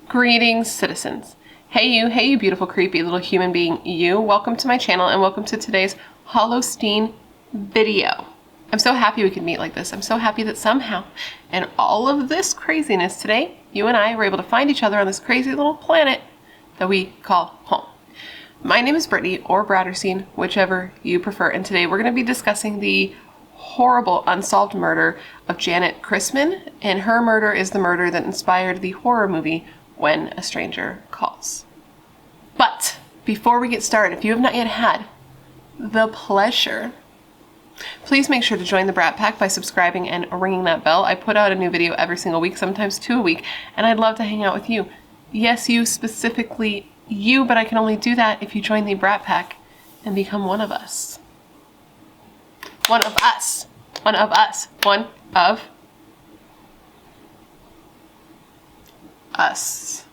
Greetings, citizens. Hey you beautiful, creepy little human being, you. Welcome to my channel and welcome to today's Halloween video. I'm so happy we could meet like this. I'm so happy that somehow, in all of this craziness today, you and I were able to find each other on this crazy little planet that we call home. My name is Brittany, or BRATTERSTEIN, whichever you prefer, and today we're going to be discussing the horrible unsolved murder of Janett Christman, and her murder is the murder that inspired the horror movie When a Stranger Calls. But before we get started, if you have not yet had the pleasure, please make sure to join the Brat Pack by subscribing and ringing that bell. I put out a new video every single week, sometimes 2 a week, and I'd love to hang out with you. Yes, you, specifically you, but I can only do that if you join the Brat Pack and become one of us. One of us. One of us. One of us.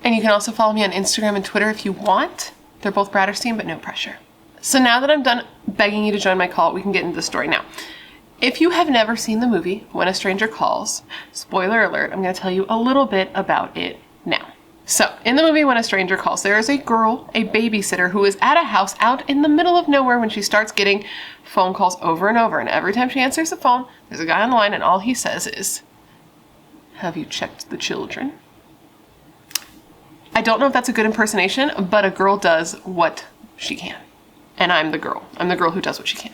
And you can also follow me on Instagram and Twitter if you want. They're both BRATTERSTEIN, but no pressure. So now that I'm done begging you to join my cult, we can get into the story now. If you have never seen the movie When a Stranger Calls, spoiler alert, I'm going to tell you a little bit about it now. So, in the movie When a Stranger Calls, there is a girl, a babysitter, who is at a house out in the middle of nowhere when she starts getting phone calls over and over. And every time she answers the phone, there's a guy on the line and all he says is, "Have you checked the children?" I don't know if that's a good impersonation, but a girl does what she can. And I'm the girl. I'm the girl who does what she can.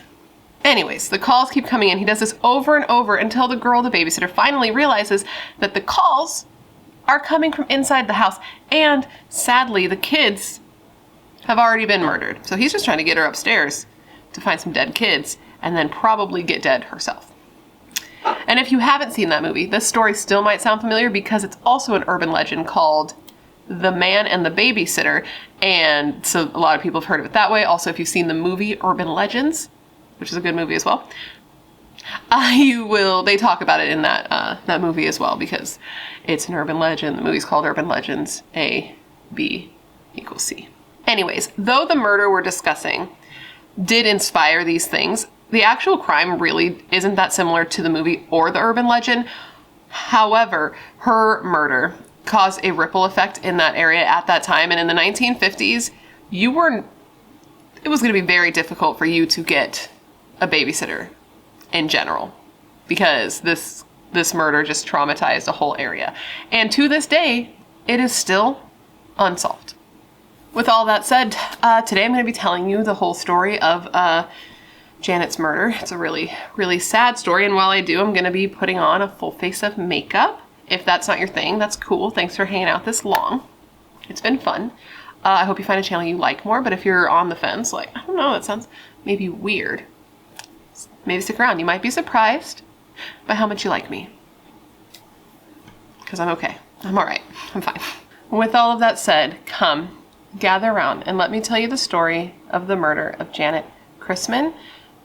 Anyways, the calls keep coming in. He does this over and over until the girl, the babysitter, finally realizes that the calls are coming from inside the house. And sadly, the kids have already been murdered. So he's just trying to get her upstairs to find some dead kids and then probably get dead herself. And if you haven't seen that movie, this story still might sound familiar because it's also an urban legend called The Man and the Babysitter. And so a lot of people have heard of it that way. Also, if you've seen the movie Urban Legends, which is a good movie as well, they talk about it in that movie as well because it's an urban legend. The movie's called Urban Legends, A, B equals C. Anyways, though the murder we're discussing did inspire these things, the actual crime really isn't that similar to the movie or the urban legend. However, her murder caused a ripple effect in that area at that time, and in the 1950s, it was going to be very difficult for you to get a babysitter in general because this murder just traumatized a whole area. And to this day, it is still unsolved. With all that said, today I'm going to be telling you the whole story of Janett's murder. It's a really, really sad story, and while I do, I'm going to be putting on a full face of makeup. If that's not your thing, that's cool. Thanks for hanging out this long. It's been fun. I hope you find a channel you like more, but if you're on the fence, like, I don't know, that sounds maybe weird, maybe stick around. You might be surprised by how much you like me. Because I'm okay. I'm all right. I'm fine. With all of that said, come, gather around, and let me tell you the story of the murder of Janett Christman,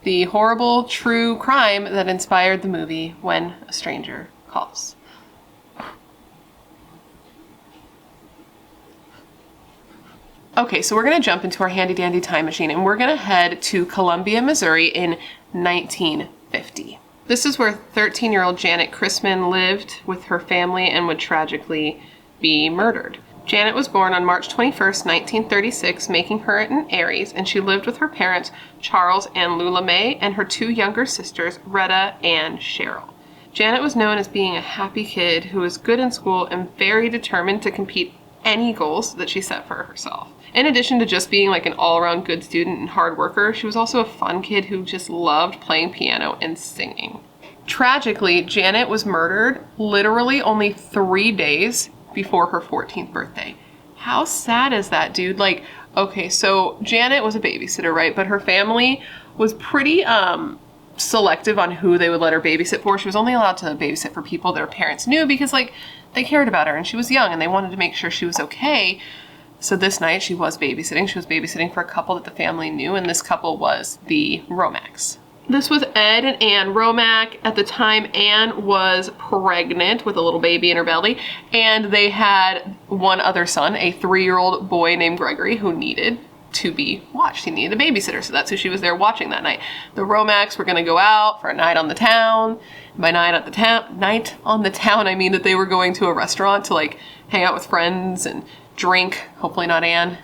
the horrible true crime that inspired the movie When a Stranger Calls. Okay, so we're going to jump into our handy dandy time machine and we're going to head to Columbia, Missouri in 1950. This is where 13-year-old Janett Christman lived with her family and would tragically be murdered. Janett was born on March 21st, 1936, making her an Aries, and she lived with her parents, Charles and Lula Mae, and her two younger sisters, Retta and Cheryl. Janett was known as being a happy kid who was good in school and very determined to compete any goals that she set for herself. In addition to just being like an all-around good student and hard worker, she was also a fun kid who just loved playing piano and singing. Tragically, Janett was murdered literally only 3 days before her 14th birthday. How sad is that, dude? Like, okay, so Janett was a babysitter, right? But her family was pretty selective on who they would let her babysit for. She was only allowed to babysit for people that her parents knew because, like, they cared about her and she was young and they wanted to make sure she was okay. So this night she was babysitting. She was babysitting for a couple that the family knew, and this couple was the Romacks. This was Ed and Ann Romack. At the time, Ann was pregnant with a little baby in her belly, and they had one other son, a 3-year-old boy named Gregory, who needed to be watched. He needed a babysitter, so that's who she was there watching that night. The Romacs were going to go out for a night on the town. By night on the town, I mean that they were going to a restaurant to like hang out with friends and drink. Hopefully not Anne.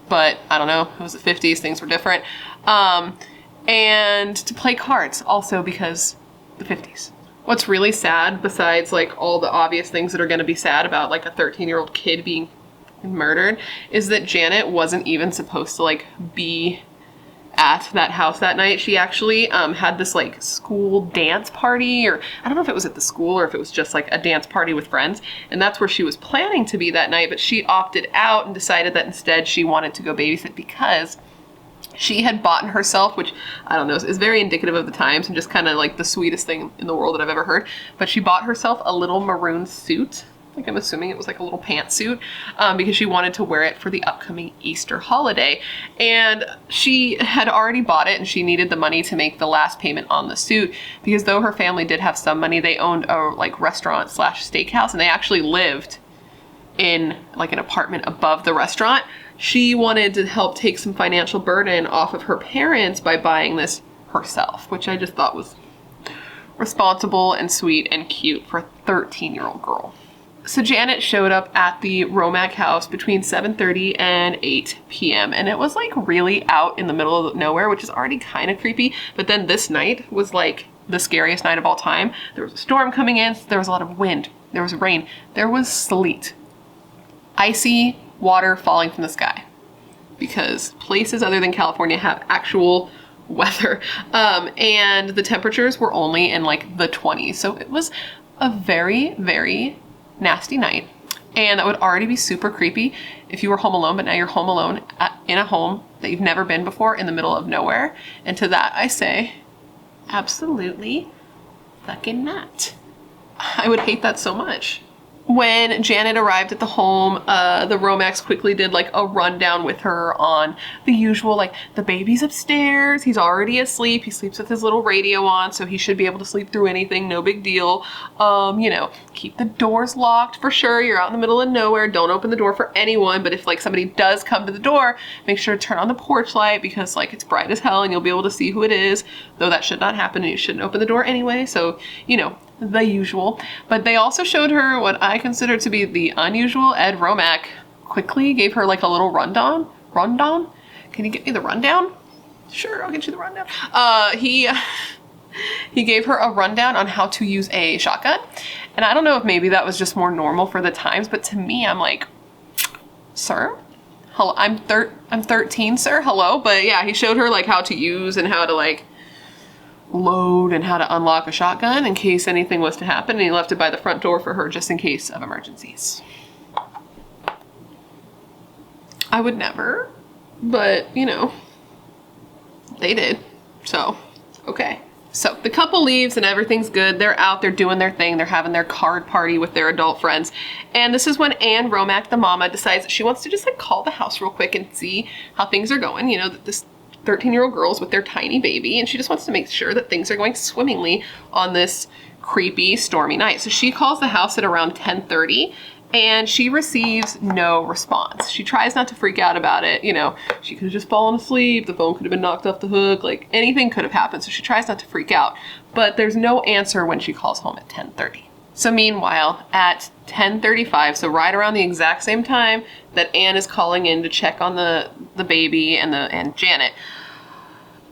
But I don't know, it was the 50s, things were different. And to play cards, also because the 50s. What's really sad, besides like all the obvious things that are going to be sad about like a 13-year-old kid being murdered, is that Janett wasn't even supposed to like be at that house that night. She actually had this like school dance party, or I don't know if it was at the school or if it was just like a dance party with friends, and that's where she was planning to be that night, but she opted out and decided that instead she wanted to go babysit because she had bought herself, which I don't know, is very indicative of the times and just kind of like the sweetest thing in the world that I've ever heard, but she bought herself a little maroon suit. Like, I'm assuming it was like a little pantsuit, because she wanted to wear it for the upcoming Easter holiday. And she had already bought it and she needed the money to make the last payment on the suit, because though her family did have some money, they owned a like restaurant slash steakhouse, and they actually lived in like an apartment above the restaurant. She wanted to help take some financial burden off of her parents by buying this herself, which I just thought was responsible and sweet and cute for a 13-year-old girl. So Janett showed up at the Romac house between 7:30 and 8 p.m. and it was like really out in the middle of nowhere, which is already kind of creepy. But then this night was like the scariest night of all time. There was a storm coming in, there was a lot of wind, there was rain, there was sleet. Icy water falling from the sky, because places other than California have actual weather. And the temperatures were only in like the 20s. So it was a very, very nasty night, and that would already be super creepy if you were home alone, but now you're home alone in a home that you've never been before in the middle of nowhere. And to that I say, absolutely fucking not. I would hate that so much. When Janett arrived at the home, the Romacs quickly did like a rundown with her on the usual, like the baby's upstairs, he's already asleep, he sleeps with his little radio on, so he should be able to sleep through anything, no big deal. You know, keep the doors locked for sure, you're out in the middle of nowhere, don't open the door for anyone, but if like somebody does come to the door, make sure to turn on the porch light, because like it's bright as hell and you'll be able to see who it is, though that should not happen and you shouldn't open the door anyway, so you know, the usual. But they also showed her what I consider to be the unusual. Ed Romac quickly gave her like a little rundown. Can you get me the rundown? Sure, I'll get you the rundown. He gave her a rundown on how to use a shotgun, and I don't know if maybe that was just more normal for the times, but to me I'm like, sir, hello, I'm 13, sir, hello. But yeah, he showed her like how to use and how to like load and how to unlock a shotgun in case anything was to happen, and he left it by the front door for her just in case of emergencies. I would never, but you know, they did, so okay. So the couple leaves and everything's good. They're out, they're doing their thing, they're having their card party with their adult friends, and this is when Anne Romac, the mama, decides that she wants to just like call the house real quick and see how things are going. You know, that this 13-year-old girls with their tiny baby, and she just wants to make sure that things are going swimmingly on this creepy, stormy night. So she calls the house at around 10:30, and she receives no response. She tries not to freak out about it. You know, she could have just fallen asleep, the phone could have been knocked off the hook, like anything could have happened. So she tries not to freak out, but there's no answer when she calls home at 10:30. So meanwhile, at 10:35, so right around the exact same time that Anne is calling in to check on the baby and Janett,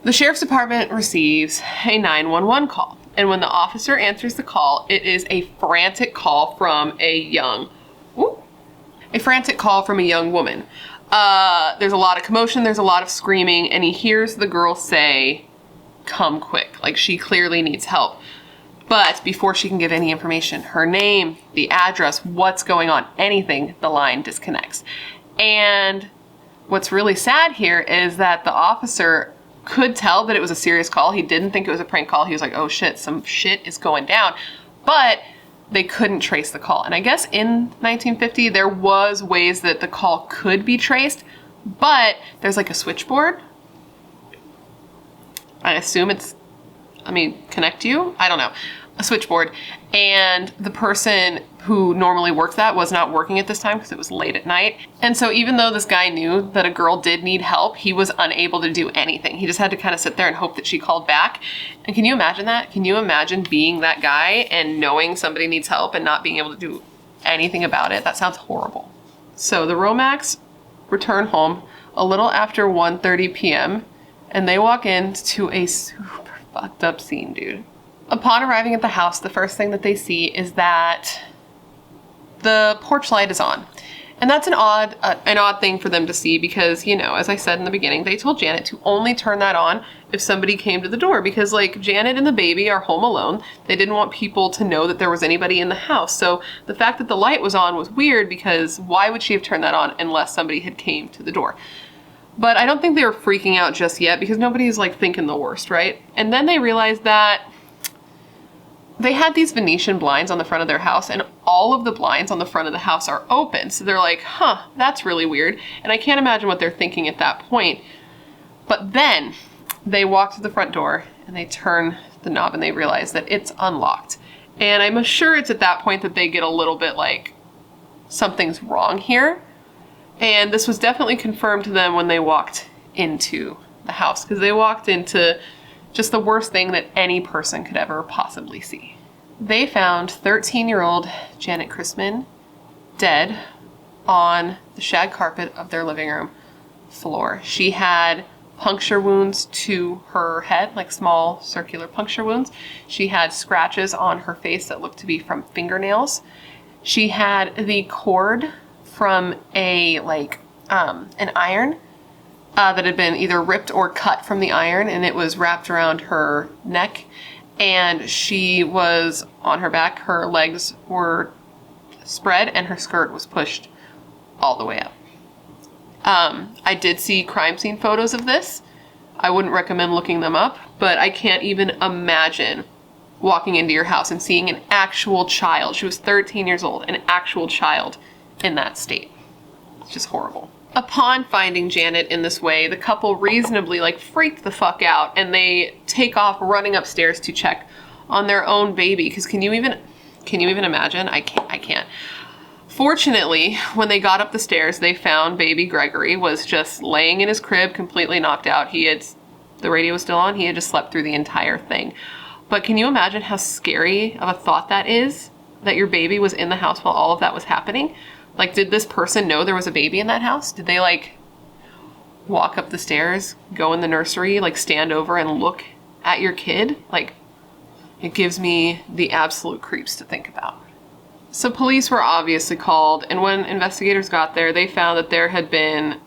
the sheriff's department receives a 911 call. And when the officer answers the call, it is a frantic call from a young woman. There's a lot of commotion, there's a lot of screaming, and he hears the girl say, "Come quick," like she clearly needs help. But before she can give any information, her name, the address, what's going on, anything, the line disconnects. And what's really sad here is that the officer could tell that it was a serious call. He didn't think it was a prank call. He was like, oh shit, some shit is going down. But they couldn't trace the call. And I guess in 1950, there was ways that the call could be traced, but there's like a switchboard. I assume it's, connect you? I don't know. a switchboard, and the person who normally worked that was not working at this time because it was late at night. And so even though this guy knew that a girl did need help, he was unable to do anything. He just had to kind of sit there and hope that she called back. And can you imagine that? Can you imagine being that guy and knowing somebody needs help and not being able to do anything about it? That sounds horrible. So the Romacs return home a little after 1:30 p.m. and they walk into a super fucked up scene, dude. Upon arriving at the house, the first thing that they see is that the porch light is on. And that's an odd thing for them to see because, you know, as I said in the beginning, they told Janett to only turn that on if somebody came to the door because, like, Janett and the baby are home alone. They didn't want people to know that there was anybody in the house. So the fact that the light was on was weird because why would she have turned that on unless somebody had came to the door? But I don't think they were freaking out just yet because nobody's, like, thinking the worst, right? And then they realized that they had these Venetian blinds on the front of their house and all of the blinds on the front of the house are open. So they're like, huh, that's really weird. And I can't imagine what they're thinking at that point. But then they walk to the front door and they turn the knob and they realize that it's unlocked. And I'm sure it's at that point that they get a little bit like, something's wrong here. And this was definitely confirmed to them when they walked into the house because they walked into just the worst thing that any person could ever possibly see. They found 13-year-old Janett Christman dead on the shag carpet of their living room floor. She had puncture wounds to her head, like small circular puncture wounds. She had scratches on her face that looked to be from fingernails. She had the cord from an iron that had been either ripped or cut from the iron, and it was wrapped around her neck, and she was on her back. Her legs were spread and her skirt was pushed all the way up. I did see crime scene photos of this. I wouldn't recommend looking them up, but I can't even imagine walking into your house and seeing an actual child. She was 13 years old, an actual child in that state. It's just horrible. Upon finding Janett in this way, the couple reasonably freaked the fuck out and they take off running upstairs to check on their own baby. Because can you even imagine? I can't. Fortunately, when they got up the stairs, they found baby Gregory was just laying in his crib, completely knocked out. The radio was still on. He had just slept through the entire thing. But can you imagine how scary of a thought that is? That your baby was in the house while all of that was happening? Did this person know there was a baby in that house? Did they, walk up the stairs, go in the nursery, stand over and look at your kid? It gives me the absolute creeps to think about. So police were obviously called, and when investigators got there, they found that there had been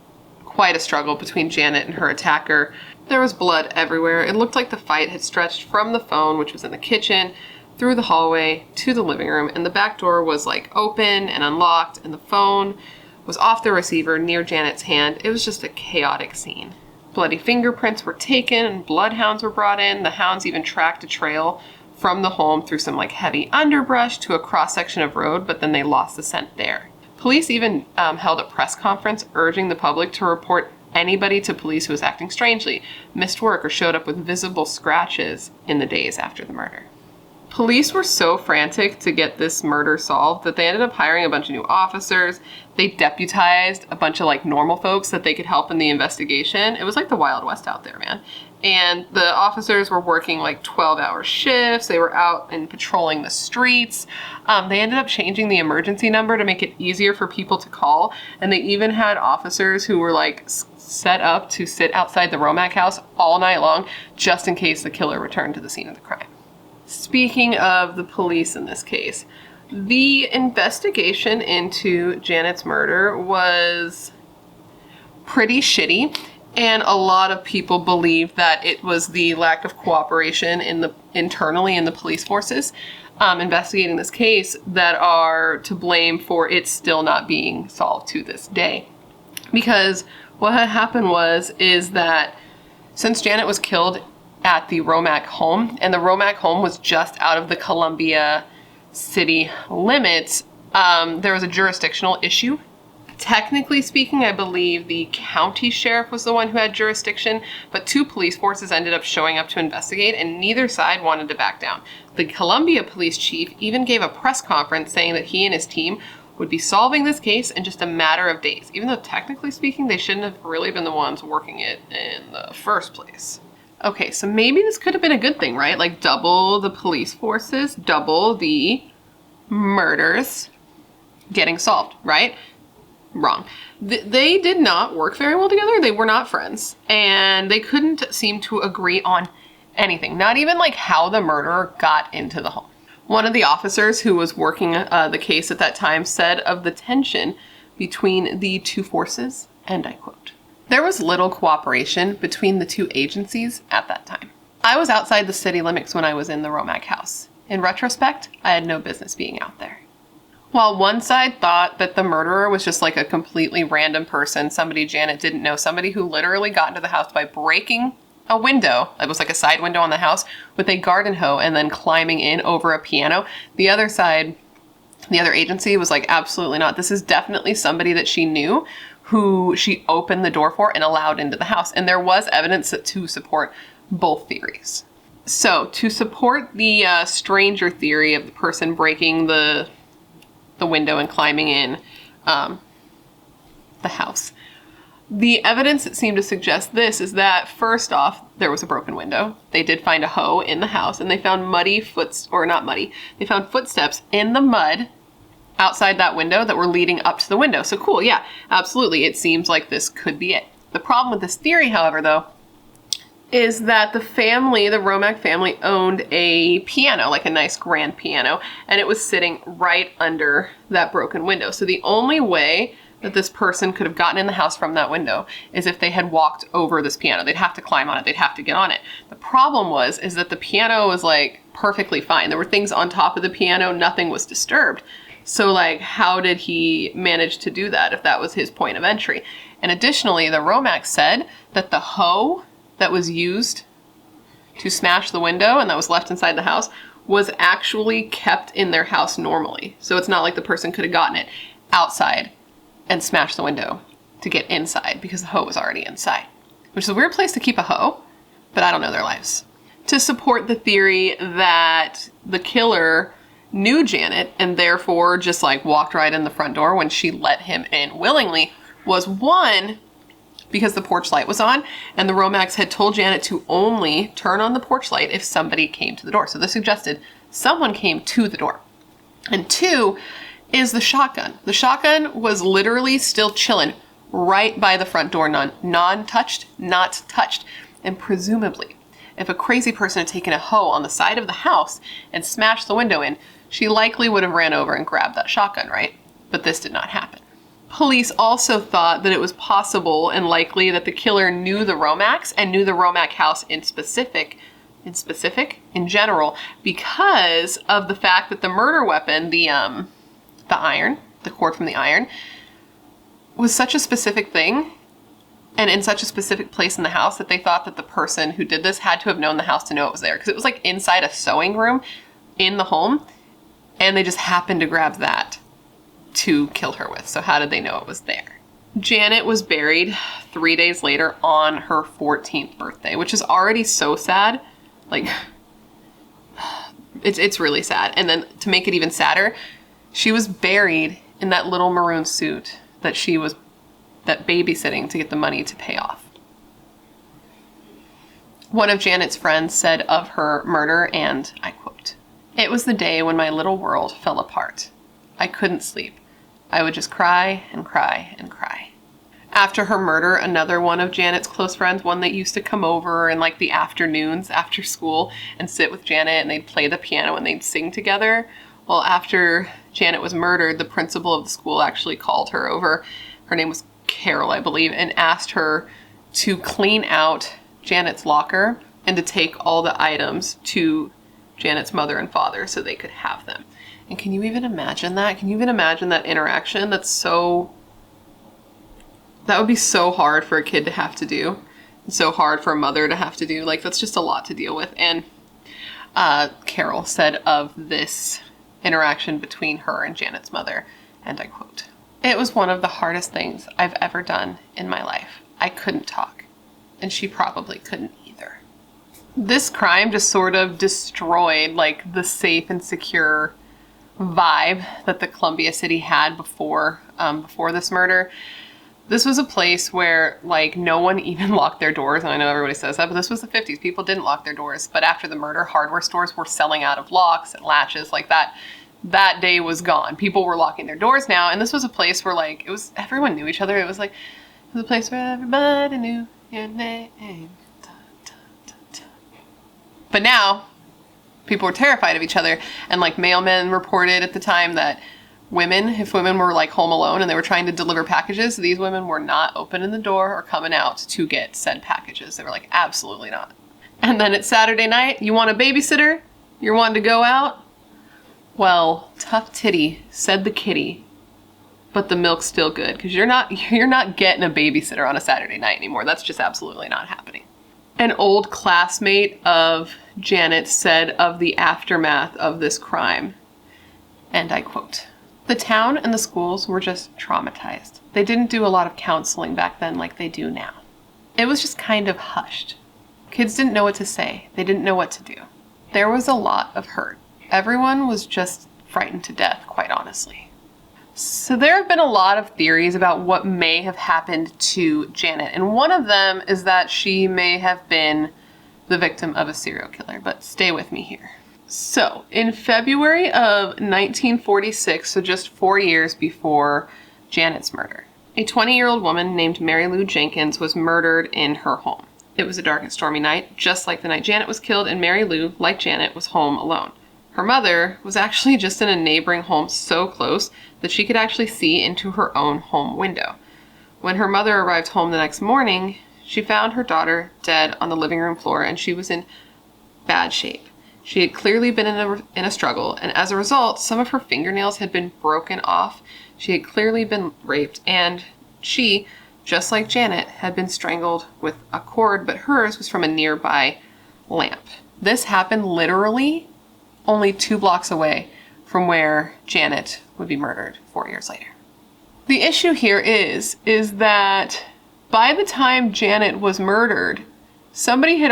quite a struggle between Janett and her attacker. There was blood everywhere. It looked like the fight had stretched from the phone, which was in the kitchen, through the hallway to the living room, and the back door was open and unlocked, and the phone was off the receiver near Janett's hand. It was just a chaotic scene. Bloody fingerprints were taken and bloodhounds were brought in. The hounds even tracked a trail from the home through some heavy underbrush to a cross section of road, but then they lost the scent there. Police even held a press conference urging the public to report anybody to police who was acting strangely, missed work, or showed up with visible scratches in the days after the murder. Police were so frantic to get this murder solved that they ended up hiring a bunch of new officers. They deputized a bunch of normal folks that they could help in the investigation. It was the Wild West out there, man. And the officers were working 12-hour shifts. They were out and patrolling the streets. They ended up changing the emergency number to make it easier for people to call. And they even had officers who were set up to sit outside the Romac house all night long just in case the killer returned to the scene of the crime. Speaking of the police in this case, the investigation into Janett's murder was pretty shitty, and a lot of people believe that it was the lack of cooperation internally in the police forces investigating this case that are to blame for it still not being solved to this day. Because what had happened is that since Janett was killed at the Romac home, and the Romac home was just out of the Columbia city limits, there was a jurisdictional issue Technically speaking, I believe the county sheriff was the one who had jurisdiction, but 2 police forces ended up showing up to investigate, and neither side wanted to back down. The Columbia police chief even gave a press conference saying that he and his team would be solving this case in just a matter of days, even though technically speaking, they shouldn't have really been the ones working it in the first place. Okay, so maybe this could have been a good thing, right? Like double the police forces, double the murders getting solved, right? Wrong. They did not work very well together. They were not friends, and they couldn't seem to agree on anything, not even like how the murderer got into the home. One of the officers who was working the case at that time said of the tension between the 2 forces, and I quote, "There was little cooperation between the 2 agencies at that time. I was outside the city limits when I was in the Romack house. In retrospect, I had no business being out there." While one side thought that the murderer was just like a completely random person, somebody Janett didn't know, somebody who literally got into the house by breaking a window, it was like a side window on the house, with a garden hoe and then climbing in over a piano. The other side, the other agency was like, absolutely not. This is definitely somebody that she knew, who she opened the door for and allowed into the house. And there was evidence to support both theories. So to support the stranger theory of the person breaking the window and climbing in the house, the evidence that seemed to suggest this is that, first off, there was a broken window. They did find a hoe in the house, and they found they found footsteps in the mud outside that window that were leading up to the window. So cool, yeah, absolutely. It seems like this could be it. The problem with this theory, however, though, is that the Romack family owned a piano, like a nice grand piano, and it was sitting right under that broken window. So the only way that this person could have gotten in the house from that window is if they had walked over this piano. They'd have to climb on it. They'd have to get on it. The problem is that the piano was like perfectly fine. There were things on top of the piano. Nothing was disturbed. So like, how did he manage to do that if that was his point of entry? And additionally, the Romacks said that the hoe that was used to smash the window and that was left inside the house was actually kept in their house normally. So it's not like the person could have gotten it outside and smashed the window to get inside because the hoe was already inside, which is a weird place to keep a hoe, but I don't know their lives. To support the theory that the killer knew Janett and therefore just like walked right in the front door when she let him in willingly was, one, because the porch light was on and the Romacks had told Janett to only turn on the porch light if somebody came to the door. So this suggested someone came to the door. And 2 is the shotgun. The shotgun was literally still chilling right by the front door, not touched. And presumably, if a crazy person had taken a hoe on the side of the house and smashed the window in, she likely would have ran over and grabbed that shotgun, right? But this did not happen. Police also thought that it was possible and likely that the killer knew the Romacks and knew the Romack house in general, because of the fact that the murder weapon, the iron, the cord from the iron, was such a specific thing and in such a specific place in the house that they thought that the person who did this had to have known the house to know it was there, because it was like inside a sewing room in the home, and they just happened to grab that to kill her with. So how did they know it was there? Janett was buried 3 days later on her 14th birthday, which is already so sad. Like, it's really sad. And then to make it even sadder, she was buried in that little maroon suit that she was babysitting to get the money to pay off. One of Janett's friends said of her murder, and I quote, "It was the day when my little world fell apart. I couldn't sleep. I would just cry and cry and cry." After her murder, another one of Janett's close friends, one that used to come over in like the afternoons after school and sit with Janett, and they'd play the piano and they'd sing together. Well, after Janett was murdered, the principal of the school actually called her over. Her name was Carol, I believe, and asked her to clean out Janett's locker and to take all the items to Janett's mother and father so they could have them. And can you even imagine that? Can you even imagine that interaction? That would be so hard for a kid to have to do. And so hard for a mother to have to do. Like, that's just a lot to deal with. And Carol said of this interaction between her and Janett's mother, and I quote, It was one of the hardest things I've ever done in my life. I couldn't talk, and she probably couldn't either. This crime just sort of destroyed like the safe and secure vibe that the Columbia City had before this murder. This was a place where like no one even locked their doors, and I know everybody says that, but this was the 50s. People didn't lock their doors. But after the murder, hardware stores were selling out of locks and latches like that. That day was gone. People were locking their doors now, and this was a place where like it was everyone knew each other. It was a place where everybody knew your name. But now people were terrified of each other, and like mailmen reported at the time that if women were like home alone and they were trying to deliver packages, these women were not opening the door or coming out to get said packages. They were like, absolutely not. And then it's Saturday night, you want a babysitter? You're wanting to go out? Well, tough titty, said the kitty, but the milk's still good, because you're not getting a babysitter on a Saturday night anymore. That's just absolutely not happening. An old classmate of Janett said of the aftermath of this crime, and I quote, "The town and the schools were just traumatized. They didn't do a lot of counseling back then like they do now. It was just kind of hushed. Kids didn't know what to say. They didn't know what to do. There was a lot of hurt. Everyone was just frightened to death, quite honestly." So there have been a lot of theories about what may have happened to Janett, and one of them is that she may have been the victim of a serial killer, but stay with me here. So, in February of 1946, so just 4 years before Janett's murder, a 20-year-old woman named Mary Lou Jenkins was murdered in her home. It was a dark and stormy night, just like the night Janett was killed, and Mary Lou, like Janett, was home alone. Her mother was actually just in a neighboring home so close that she could actually see into her own home window. When her mother arrived home the next morning, she found her daughter dead on the living room floor, and she was in bad shape. She had clearly been in a struggle, and as a result, some of her fingernails had been broken off. She had clearly been raped, and she, just like Janett, had been strangled with a cord, but hers was from a nearby lamp. This happened literally only 2 blocks away from where Janett would be murdered 4 years later. The issue here is that by the time Janett was murdered, somebody had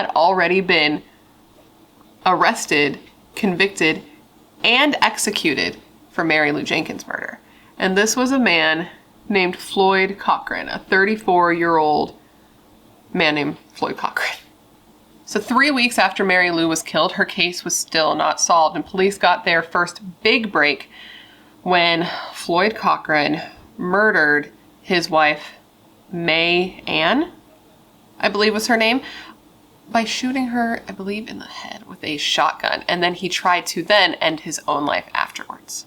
already been arrested, convicted, and executed for Mary Lou Jenkins' murder. And this was a man named Floyd Cochran, a 34-year-old man named Floyd Cochran. So 3 weeks after Mary Lou was killed, her case was still not solved, and police got their first big break when Floyd Cochran murdered his wife, May Ann, I believe was her name, by shooting her, I believe, in the head with a shotgun, and then he tried to then end his own life afterwards.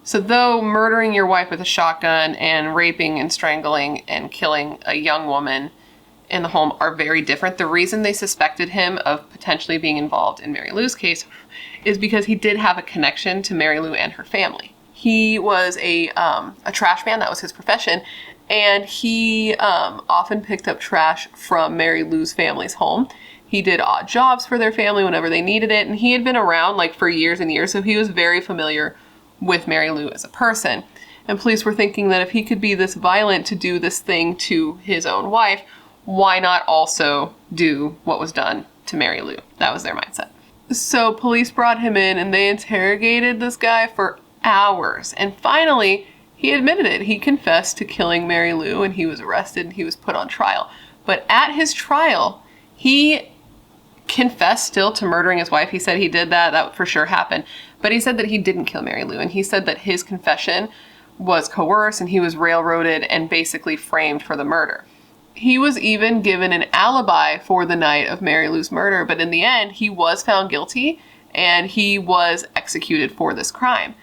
So though murdering your wife with a shotgun and raping and strangling and killing a young woman in the home are very different, the reason they suspected him of potentially being involved in Mary Lou's case is because he did have a connection to Mary Lou and her family. He was a trash man, that was his profession, and he often picked up trash from Mary Lou's family's home. He did odd jobs for their family whenever they needed it, and he had been around like for years and years, so he was very familiar with Mary Lou as a person. And police were thinking that if he could be this violent to do this thing to his own wife, why not also do what was done to Mary Lou? That was their mindset. So police brought him in and they interrogated this guy for hours. And finally, he admitted it. He confessed to killing Mary Lou and he was arrested and he was put on trial. But at his trial, he confessed still to murdering his wife. He said he did that. That for sure happened. But he said that he didn't kill Mary Lou. And he said that his confession was coerced and he was railroaded and basically framed for the murder. He was even given an alibi for the night of Mary Lou's murder, but in the end, he was found guilty and he was executed for this crime.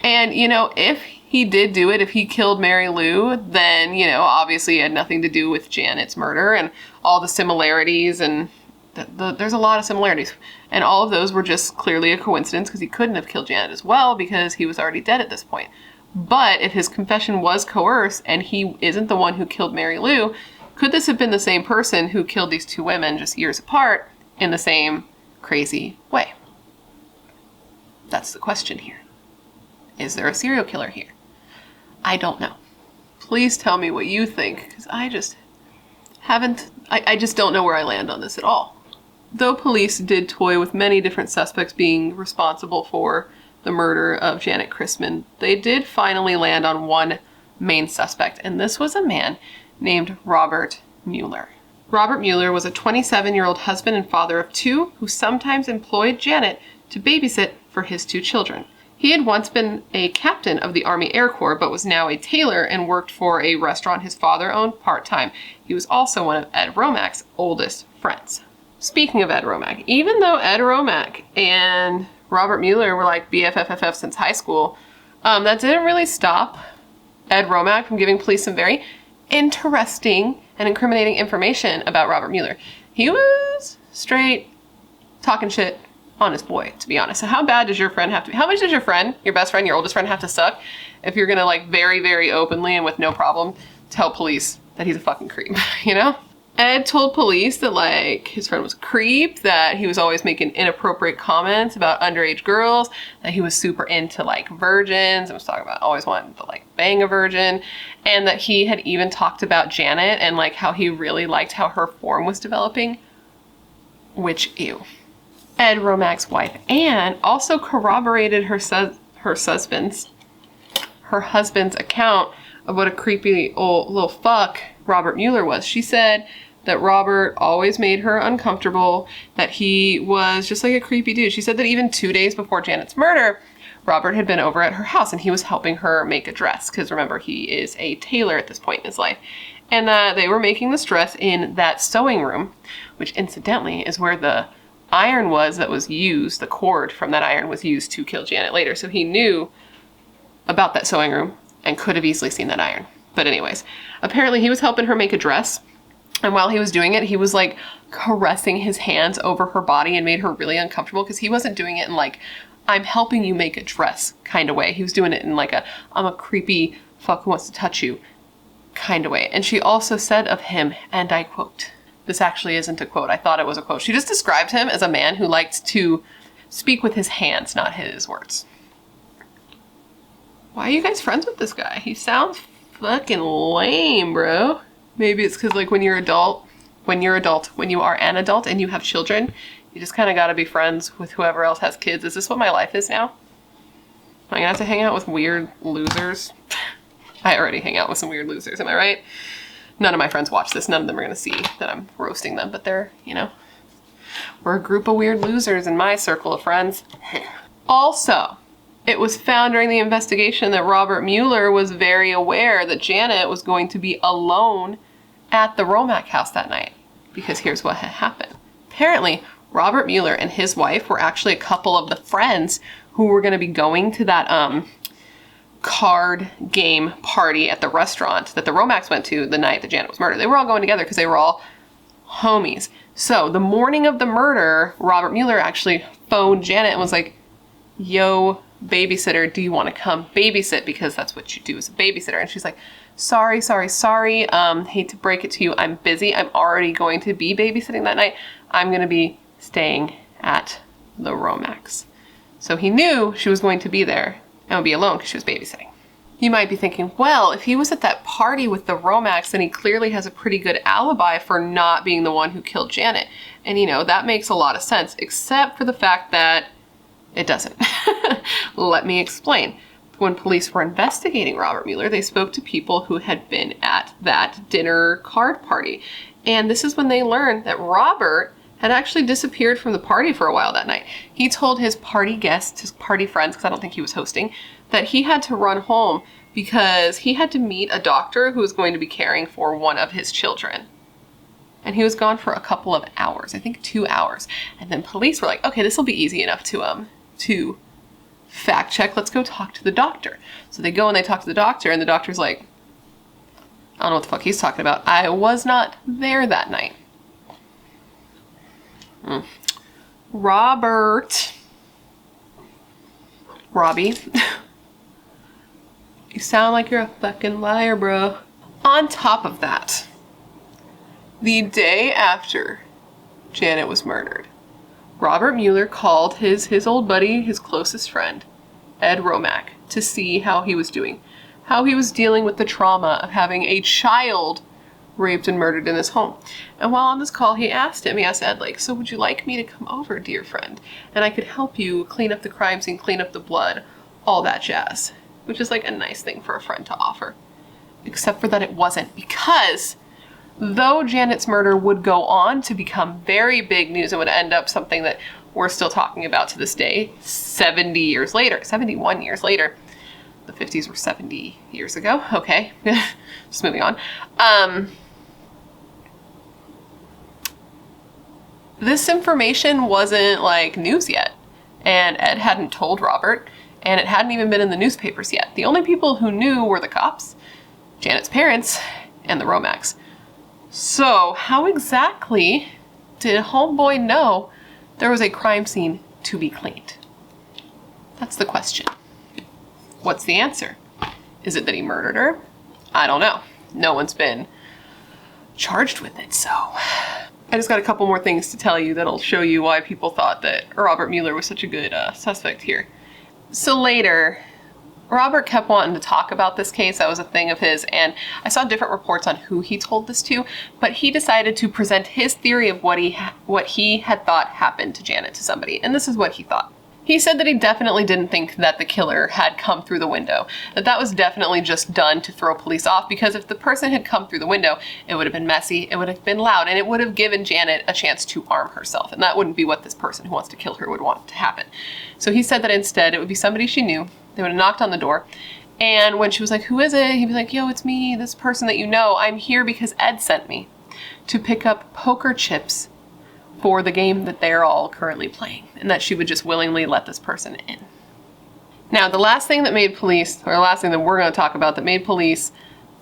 And, you know, if he did do it, if he killed Mary Lou, then, you know, obviously it had nothing to do with Janett's murder and all the similarities, and there's a lot of similarities. And all of those were just clearly a coincidence because he couldn't have killed Janett as well because he was already dead at this point. But if his confession was coerced and he isn't the one who killed Mary Lou, could this have been the same person who killed these two women just years apart in the same crazy way? That's the question here. Is there a serial killer here? I don't know. Please tell me what you think, because I just don't know where I land on this at all. Though police did toy with many different suspects being responsible for the murder of Janett Christman, they did finally land on one main suspect, and this was a man named Robert Mueller. Robert Mueller was a 27-year-old husband and father of 2 who sometimes employed Janett to babysit for his 2 children. He had once been a captain of the Army Air Corps, but was now a tailor and worked for a restaurant his father owned part-time. He was also one of Ed Romach's oldest friends. Speaking of Ed Romach, even though Ed Romach and Robert Mueller were like BFFFF since high school, that didn't really stop Ed Romach from giving police some very interesting and incriminating information about Robert Mueller. He was straight talking shit on his boy, to be honest. So how bad does your friend have to be? How much does your friend, your best friend, your oldest friend have to suck if you're gonna like very, very openly and with no problem tell police that he's a fucking creep, you know? Ed told police that like his friend was a creep, that he was always making inappropriate comments about underage girls, that he was super into like virgins and was talking about always wanting to like bang a virgin, and that he had even talked about Janett and like how he really liked how her form was developing, which ew. Ed Romach's wife Anne also corroborated her husband's account of what a creepy old little fuck Robert Mueller was. She said that Robert always made her uncomfortable, that he was just like a creepy dude. She said that even 2 days before Janett's murder, Robert had been over at her house and he was helping her make a dress, because remember, he is a tailor at this point in his life. And they were making this dress in that sewing room, which incidentally is where the iron was that was used, the cord from that iron was used to kill Janett later. So he knew about that sewing room and could have easily seen that iron. But anyways, apparently he was helping her make a dress. And while he was doing it, he was like caressing his hands over her body and made her really uncomfortable, because he wasn't doing it in like, I'm helping you make a dress kind of way. He was doing it in like a, I'm a creepy fuck who wants to touch you kind of way. And she also said of him, and I quote, this actually isn't a quote, I thought it was a quote. She just described him as a man who liked to speak with his hands, not his words. Why are you guys friends with this guy? He sounds fucking lame, bro. Maybe it's because like when you are an adult and you have children, you just kind of got to be friends with whoever else has kids. Is this what my life is now? Am I gonna have to hang out with weird losers? I already hang out with some weird losers, am I right? None of my friends watch this. None of them are gonna see that I'm roasting them, but they're, you know, we're a group of weird losers in my circle of friends. Also, it was found during the investigation that Robert Mueller was very aware that Janett was going to be alone at the Romach house that night, because here's what had happened. Apparently, Robert Mueller and his wife were actually a couple of the friends who were going to be going to that card game party at the restaurant that the Romachs went to the night that Janett was murdered. They were all going together because they were all homies. So the morning of the murder, Robert Mueller actually phoned Janett and was like, yo, babysitter, do you want to come babysit? Because that's what you do as a babysitter. And she's like, sorry. Hate to break it to you. I'm busy. I'm already going to be babysitting that night. I'm going to be staying at the Romachs. So he knew she was going to be there and would be alone because she was babysitting. You might be thinking, well, if he was at that party with the Romachs, then he clearly has a pretty good alibi for not being the one who killed Janett. And you know, that makes a lot of sense, except for the fact that it doesn't. Let me explain. When police were investigating Robert Mueller, they spoke to people who had been at that dinner card party. And this is when they learned that Robert had actually disappeared from the party for a while that night. He told his party guests, his party friends, because I don't think he was hosting, that he had to run home because he had to meet a doctor who was going to be caring for one of his children. And he was gone for a couple of hours, I think 2 hours. And then police were like, okay, this will be easy enough to fact check. Let's go talk to the doctor. So they go and they talk to the doctor, and the doctor's like, I don't know what the fuck he's talking about. I was not there that night. Robbie, you sound like you're a fucking liar, bro. On top of that, the day after Janett was murdered, Robert Mueller called his old buddy, his closest friend, Ed Romack to see how he was doing, how he was dealing with the trauma of having a child raped and murdered in his home. And while on this call, he asked Ed, like, so would you like me to come over, dear friend, and I could help you clean up the crime scene, clean up the blood, all that jazz, which is like a nice thing for a friend to offer. Except for that it wasn't, because though Janett's murder would go on to become very big news and would end up something that we're still talking about to this day, 70 years later, 71 years later. The 50s were 70 years ago. Okay, just moving on. This information wasn't like news yet, and Ed hadn't told Robert, and it hadn't even been in the newspapers yet. The only people who knew were the cops, Janett's parents, and the Romacks. So how exactly did homeboy know there was a crime scene to be cleaned? That's the question. What's the answer? Is it that he murdered her? I don't know. No one's been charged with it, so. I just got a couple more things to tell you that'll show you why people thought that Robert Mueller was such a good suspect here. So later, Robert kept wanting to talk about this case. That was a thing of his, and I saw different reports on who he told this to, but he decided to present his theory of what he had thought happened to Janett to somebody, and this is what he thought. He said that he definitely didn't think that the killer had come through the window, that was definitely just done to throw police off, because if the person had come through the window, it would have been messy, it would have been loud, and it would have given Janett a chance to arm herself, and that wouldn't be what this person who wants to kill her would want to happen. So he said that instead it would be somebody she knew. They would have knocked on the door, and when she was like, who is it? He'd be like, yo, it's me, this person that you know. I'm here because Ed sent me to pick up poker chips for the game that they're all currently playing, and that she would just willingly let this person in. Now, the last thing that made police, or the last thing that we're going to talk about that made police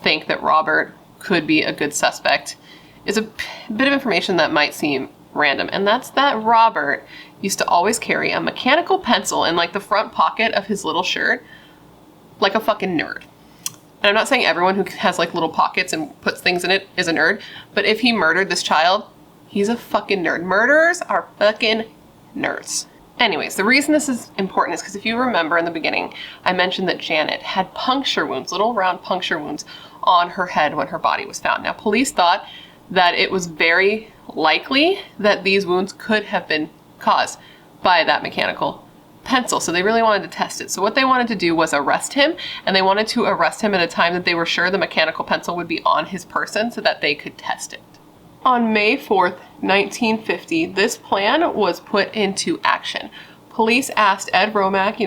think that Robert could be a good suspect, is a bit of information that might seem random, and that's that Robert used to always carry a mechanical pencil in like the front pocket of his little shirt, like a fucking nerd. And I'm not saying everyone who has like little pockets and puts things in it is a nerd, but if he murdered this child, he's a fucking nerd. Murderers are fucking nerds. Anyways, the reason this is important is because if you remember in the beginning, I mentioned that Janett had puncture wounds, little round puncture wounds on her head when her body was found. Now, police thought that it was very likely that these wounds could have been caused by that mechanical pencil, so they really wanted to test it. So what they wanted to do was arrest him, and they wanted to arrest him at a time that they were sure the mechanical pencil would be on his person so that they could test it. On May 4th, 1950, this plan was put into action. Police asked Ed Romack,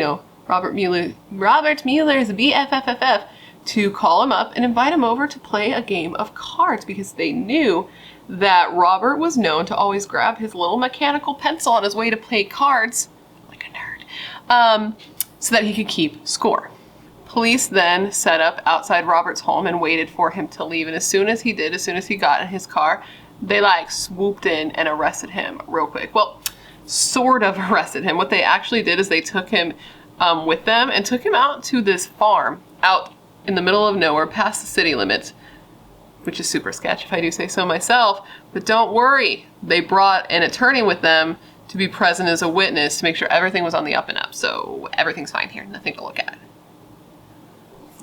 Robert Mueller's BFFFF, to call him up and invite him over to play a game of cards, because they knew that Robert was known to always grab his little mechanical pencil on his way to play cards, like a nerd, so that he could keep score. Police then set up outside Robert's home and waited for him to leave, and as soon as he got in his car, they like swooped in and arrested him real quick. Well, sort of arrested him. What they actually did is they took him with them and took him out to this farm out in the middle of nowhere past the city limits, which is super sketch if I do say so myself, but don't worry. They brought an attorney with them to be present as a witness to make sure everything was on the up and up. So everything's fine here, nothing to look at.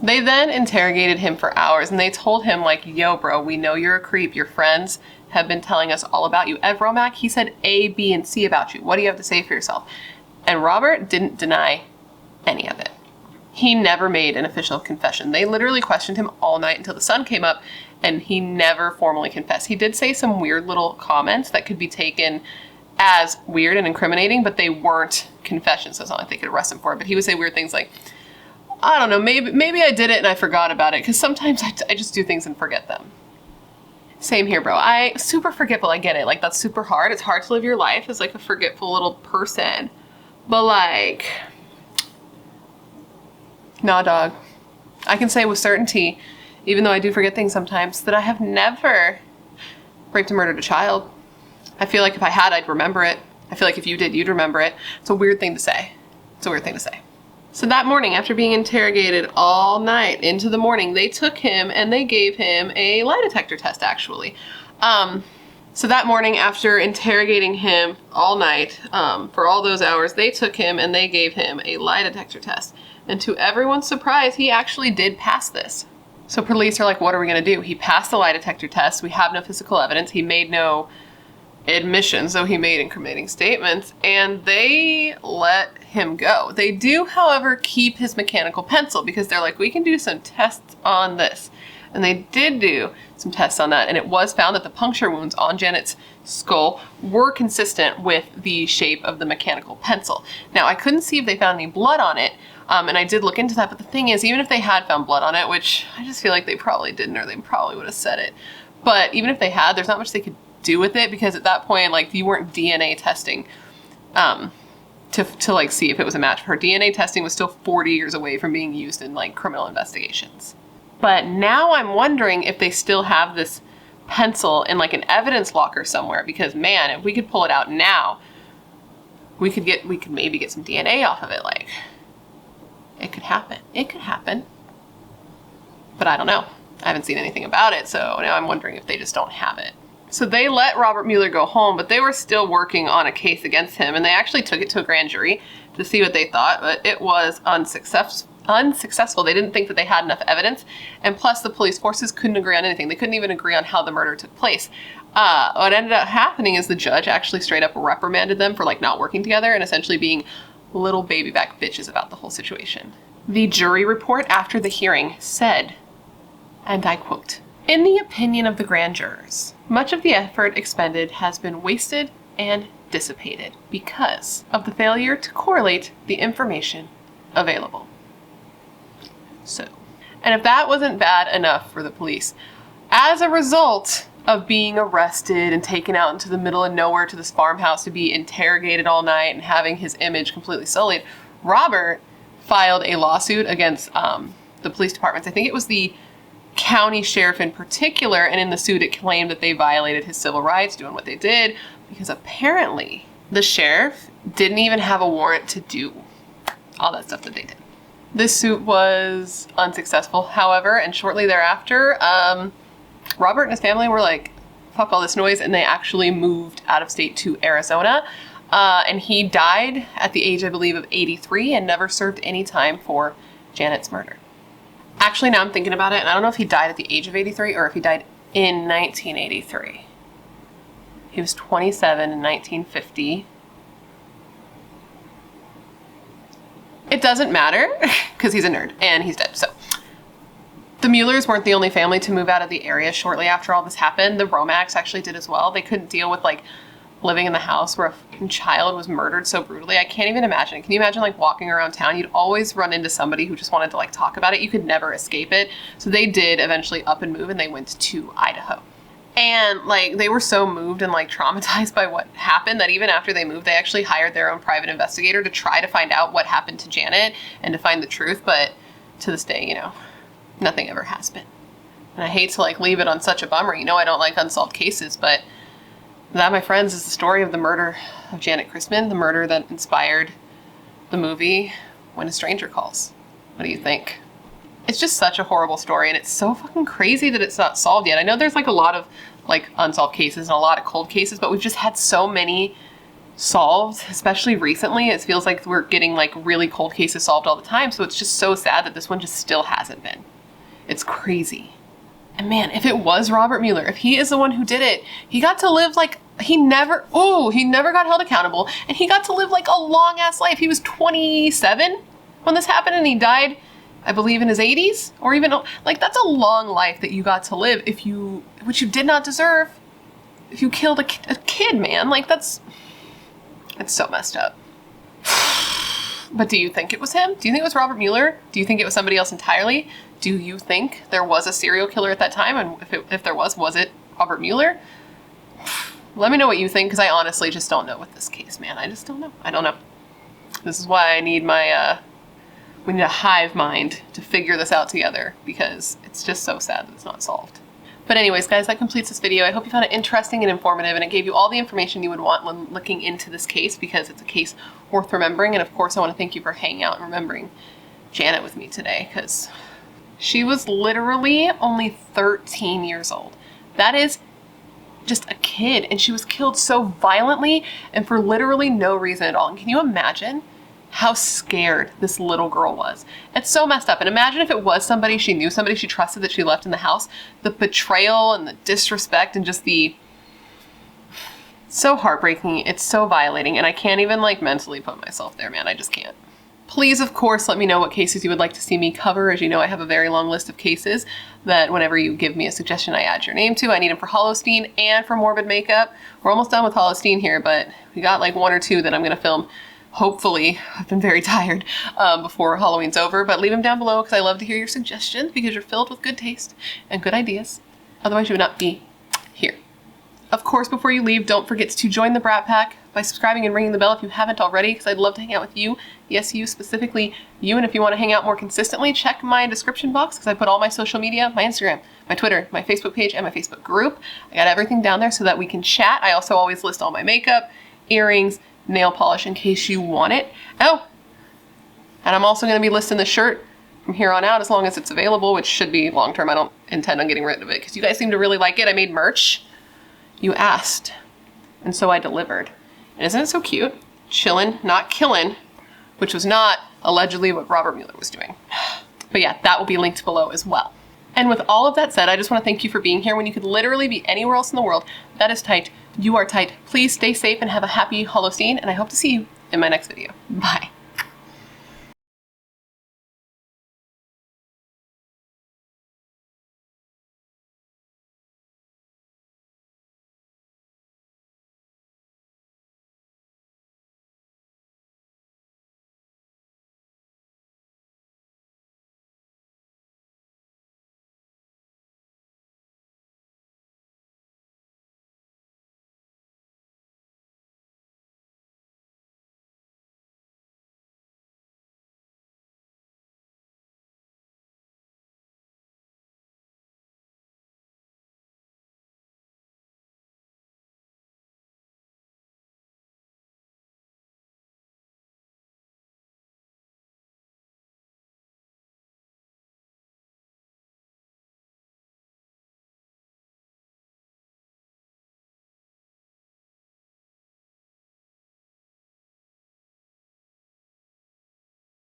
They then interrogated him for hours, and they told him like, yo bro, we know you're a creep. Your friends have been telling us all about you. Ed Romack, he said A, B, and C about you. What do you have to say for yourself? And Robert didn't deny any of it. He never made an official confession. They literally questioned him all night until the sun came up, and he never formally confessed. He did say some weird little comments that could be taken as weird and incriminating, but they weren't confessions, so it's not like they could arrest him for it. But he would say weird things like, I don't know, maybe I did it and I forgot about it, because sometimes I just do things and forget them. Same here, bro. I super forgetful. I get it. Like, that's super hard. It's hard to live your life as like a forgetful little person. But like, nah, dog. I can say with certainty, even though I do forget things sometimes, that I have never raped and murdered a child. I feel like if I had, I'd remember it. I feel like if you did, you'd remember it. It's a weird thing to say. It's a weird thing to say. So that morning, after being interrogated all night into the morning, they took him and they gave him a lie detector test, actually. So that morning, after interrogating him all night, for all those hours, they took him and they gave him a lie detector test. And to everyone's surprise, he actually did pass this. So police are like, what are we gonna do? He passed the lie detector test. We have no physical evidence. He made no admissions, though he made incriminating statements, and they let him go. They do, however, keep his mechanical pencil because they're like, we can do some tests on this. And they did do some tests on that, and it was found that the puncture wounds on Janett's skull were consistent with the shape of the mechanical pencil. Now, I couldn't see if they found any blood on it, and I did look into that, but the thing is, even if they had found blood on it, which I just feel like they probably didn't, or they probably would have said it, but even if they had, there's not much they could do with it, because at that point, like, you weren't DNA testing to like see if it was a match for her. DNA testing was still 40 years away from being used in like criminal investigations. But now I'm wondering if they still have this pencil in like an evidence locker somewhere, because man, if we could pull it out now, we could maybe get some DNA off of it. Like, it could happen. It could happen. But I don't know. I haven't seen anything about it, so now I'm wondering if they just don't have it. So they let Robert Mueller go home, but they were still working on a case against him, and they actually took it to a grand jury to see what they thought, but it was unsuccessful. They didn't think that they had enough evidence, and plus the police forces couldn't agree on anything. They couldn't even agree on how the murder took place. What ended up happening is the judge actually straight up reprimanded them for like not working together and essentially being little baby back bitches about the whole situation. The jury report after the hearing said, and I quote, "In the opinion of the grand jurors, much of the effort expended has been wasted and dissipated because of the failure to correlate the information available." So, and if that wasn't bad enough for the police, as a result of being arrested and taken out into the middle of nowhere to this farmhouse to be interrogated all night and having his image completely sullied, Robert filed a lawsuit against the police departments. I think it was the county sheriff in particular, and in the suit it claimed that they violated his civil rights doing what they did, because apparently the sheriff didn't even have a warrant to do all that stuff that they did. This suit was unsuccessful, however, and shortly thereafter, Robert and his family were like, fuck all this noise, and they actually moved out of state to Arizona, and he died at the age, I believe, of 83 and never served any time for Janett's murder. Actually, now I'm thinking about it, and I don't know if he died at the age of 83 or if he died in 1983. He was 27 in 1950. It doesn't matter, because he's a nerd, and he's dead, so. The Muellers weren't the only family to move out of the area shortly after all this happened. The Romacks actually did as well. They couldn't deal with, like, living in the house where a fucking child was murdered so brutally. I can't even imagine. Can you imagine, like, walking around town? You'd always run into somebody who just wanted to, like, talk about it. You could never escape it. So they did eventually up and move, and they went to Idaho. And, like, they were so moved and, like, traumatized by what happened that even after they moved, they actually hired their own private investigator to try to find out what happened to Janett and to find the truth. But to this day, you know, nothing ever has been. And I hate to, like, leave it on such a bummer. You know, I don't like unsolved cases, but that, my friends, is the story of the murder of Janett Christman, the murder that inspired the movie When a Stranger Calls. What do you think? It's just such a horrible story, and it's so fucking crazy that it's not solved yet. I know there's like a lot of like unsolved cases and a lot of cold cases, but we've just had so many solved, especially recently. It feels like we're getting like really cold cases solved all the time, so it's just so sad that this one just still hasn't been. It's crazy. And man, if it was Robert Mueller, if he is the one who did it, he got to live like, he never got held accountable, and he got to live like a long ass life. He was 27 when this happened, and he died, I believe, in his 80s, or even, like, that's a long life that you got to live which you did not deserve if you killed a kid, man. Like, it's so messed up. But do you think it was him? Do you think it was Robert Mueller? Do you think it was somebody else entirely? Do you think there was a serial killer at that time? And if there was it Robert Mueller? Let me know what you think, because I honestly just don't know with this case, man. I just don't know. I don't know. This is why I need we need a hive mind to figure this out together, because it's just so sad that it's not solved. But anyways, guys, that completes this video. I hope you found it interesting and informative, and it gave you all the information you would want when looking into this case, because it's a case worth remembering. And of course, I want to thank you for hanging out and remembering Janett with me today, because she was literally only 13 years old. That is just a kid, and she was killed so violently and for literally no reason at all. And can you imagine how scared this little girl was? It's so messed up. And imagine if it was somebody she knew, somebody she trusted that she left in the house. The betrayal and the disrespect and just the... so heartbreaking. It's so violating, and I can't even like mentally put myself there, man. I just can't. Please, of course, let me know what cases you would like to see me cover. As you know, I have a very long list of cases that whenever you give me a suggestion, I add your name to. I need them for Halloween and for Morbid makeup. We're almost done with Halloween here, but we got like 1 or 2 that I'm gonna film. Hopefully, I've been very tired before Halloween's over, but leave them down below because I love to hear your suggestions because you're filled with good taste and good ideas. Otherwise, you would not be here. Of course, before you leave, don't forget to join the Brat Pack by subscribing and ringing the bell if you haven't already, because I'd love to hang out with you. Yes, you, specifically you. And if you want to hang out more consistently, check my description box because I put all my social media, my Instagram, my Twitter, my Facebook page, and my Facebook group. I got everything down there so that we can chat. I also always list all my makeup, earrings, nail polish in case you want it. Oh, and I'm also going to be listing the shirt from here on out as long as it's available, which should be long term. I don't intend on getting rid of it because you guys seem to really like it. I made merch. You asked, and so I delivered. And isn't it so cute? Chillin', not killin', which was not allegedly what Robert Mueller was doing. But yeah, that will be linked below as well. And with all of that said, I just want to thank you for being here when you could literally be anywhere else in the world. That is tight. You are tight. Please stay safe and have a happy Halloween, and I hope to see you in my next video. Bye.